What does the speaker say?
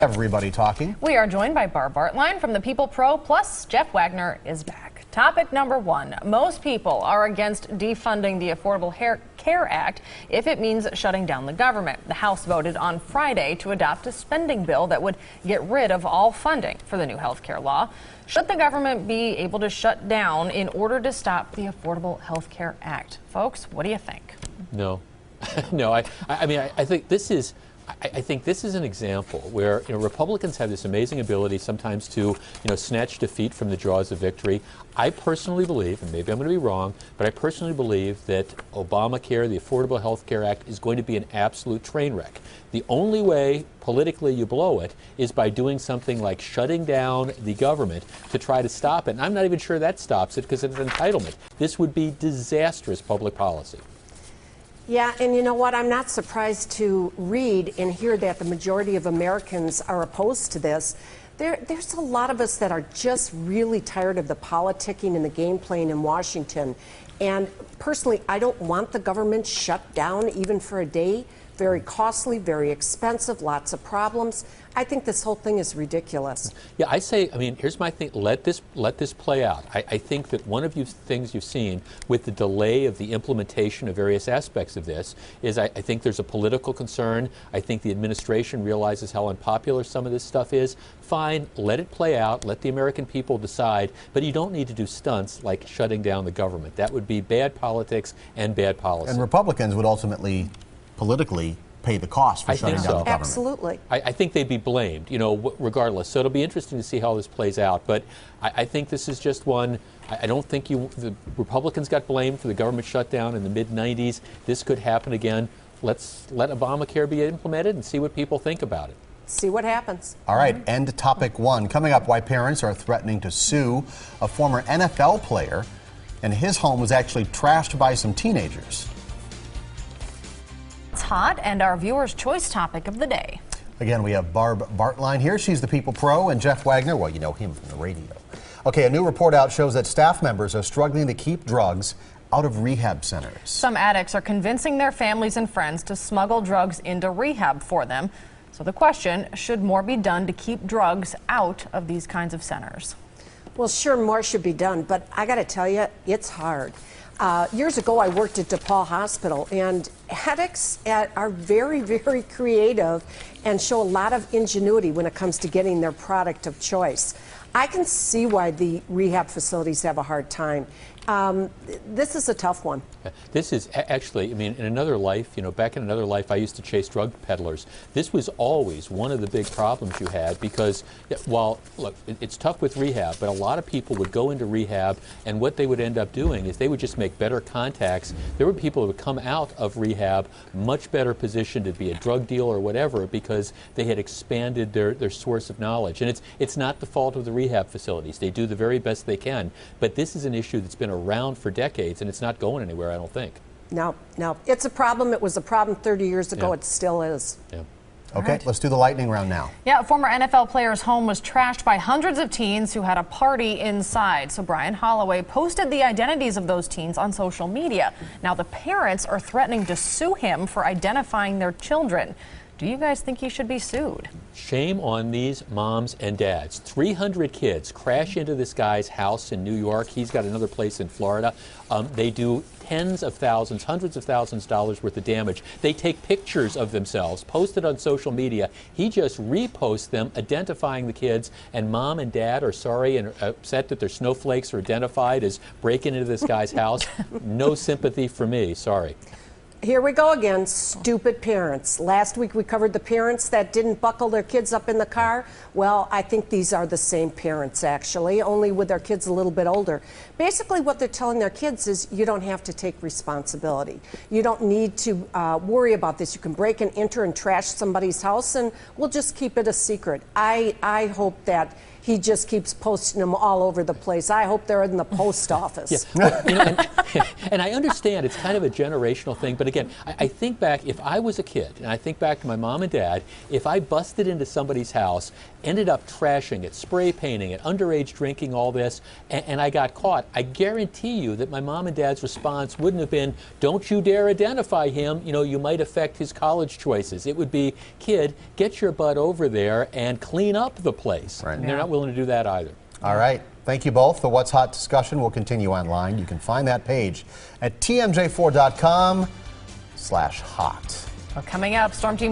Everybody talking. We are joined by Barb Bartlein from the People Pro, plus Jeff Wagner is back. Topic number one. Most people are against defunding the Affordable Care Act if it means shutting down the government. The House voted on Friday to adopt a spending bill that would get rid of all funding for the new health care law. Should the government be able to shut down in order to stop the Affordable Health Care Act? Folks, what do you think? No. No, I mean, I think this is... I think this is an example where Republicans have this amazing ability sometimes to snatch defeat from the jaws of victory. I personally believe, and maybe I'm going to be wrong, but I personally believe that Obamacare, the Affordable Health Care Act, is going to be an absolute train wreck. The only way politically you blow it is by doing something like shutting down the government to try to stop it. And I'm not even sure that stops it because it's an entitlement. This would be disastrous public policy. Yeah, and you know what? I'm not surprised to read and hear that the majority of Americans are opposed to this. There's a lot of us that are just really tired of the politicking and the game playing in Washington. And personally, I don't want the government shut down even for a day. Very costly, very expensive, lots of problems. I think this whole thing is ridiculous. Yeah, I mean, here's my thing. Let this play out. I think that one of the things you've seen with the delay of the implementation of various aspects of this is I think there's a political concern. I think the administration realizes how unpopular some of this stuff is. Fine, let it play out. Let the American people decide. But you don't need to do stunts like shutting down the government. That would be bad politics and bad policy. And Republicans would ultimately politically pay the cost for shutting down the government. Absolutely. I think they'd be blamed, regardless. So it'll be interesting to see how this plays out. But I think this is just one. I don't think the Republicans got blamed for the government shutdown in the mid-90s. This could happen again. Let's let Obamacare be implemented and see what people think about it. See what happens. All right, end topic one. Coming up, why parents are threatening to sue a former NFL player, and his home was actually trashed by some teenagers. It's hot, and our viewers' choice topic of the day. Again, we have Barb Bartlein here. She's the People Pro, and Jeff Wagner, well, you know him from the radio. Okay, a new report out shows that staff members are struggling to keep drugs out of rehab centers. Some addicts are convincing their families and friends to smuggle drugs into rehab for them. So the question, should more be done to keep drugs out of these kinds of centers? Well, sure, more should be done, but I got to tell you, it's hard. Years ago, I worked at DePaul Hospital, and addicts are very, very creative and show a lot of ingenuity when it comes to getting their product of choice. I can see why the rehab facilities have a hard time. This is a tough one. This is actually, I mean, in another life, back in another life, I used to chase drug peddlers. This was always one of the big problems you had because, while, look, it's tough with rehab, but a lot of people would go into rehab, and what they would end up doing is they would just make better contacts. There were people who would come out of rehab much better positioned to be a drug dealer or whatever because they had expanded their source of knowledge. And it's not the fault of the rehab facilities. They do the very best they can. But this is an issue that's been around for decades, and it's not going anywhere, I don't think. No. It's a problem. It was a problem 30 years ago. Yeah. It still is. Yeah. Okay, right. Let's do the lightning round now. Yeah, a former NFL player's home was trashed by hundreds of teens who had a party inside. So Brian Holloway posted the identities of those teens on social media. Now the parents are threatening to sue him for identifying their children. Do you guys think he should be sued? Shame on these moms and dads. 300 kids crash into this guy's house in New York. He's got another place in Florida. They do tens of thousands, hundreds of thousands of dollars worth of damage. They take pictures of themselves, post it on social media. He just reposts them, identifying the kids, and mom and dad are sorry and upset that their snowflakes are identified as breaking into this guy's house. No sympathy for me, sorry. Here we go again, stupid parents. Last week we covered the parents that didn't buckle their kids up in the car. Well, I think these are the same parents, actually, only with their kids a little bit older. Basically, what they're telling their kids is you don't have to take responsibility. You don't need to worry about this. You can break and enter and trash somebody's house, and we'll just keep it a secret. I hope that he just keeps posting them all over the place. I hope they're in the post office. Yeah. Well, and I understand it's kind of a generational thing, but again, again, I think back, if I was a kid, and I think back to my mom and dad, if I busted into somebody's house, ended up trashing it, spray painting it, underage drinking, all this, and I got caught, I guarantee you that my mom and dad's response wouldn't have been, don't you dare identify him, you know, you might affect his college choices. It would be, kid, get your butt over there and clean up the place. Right. And they're not willing to do that either. All right. Thank you both. The What's Hot discussion will continue online. You can find that page at tmj4.com/hot. Well, coming up, Storm Team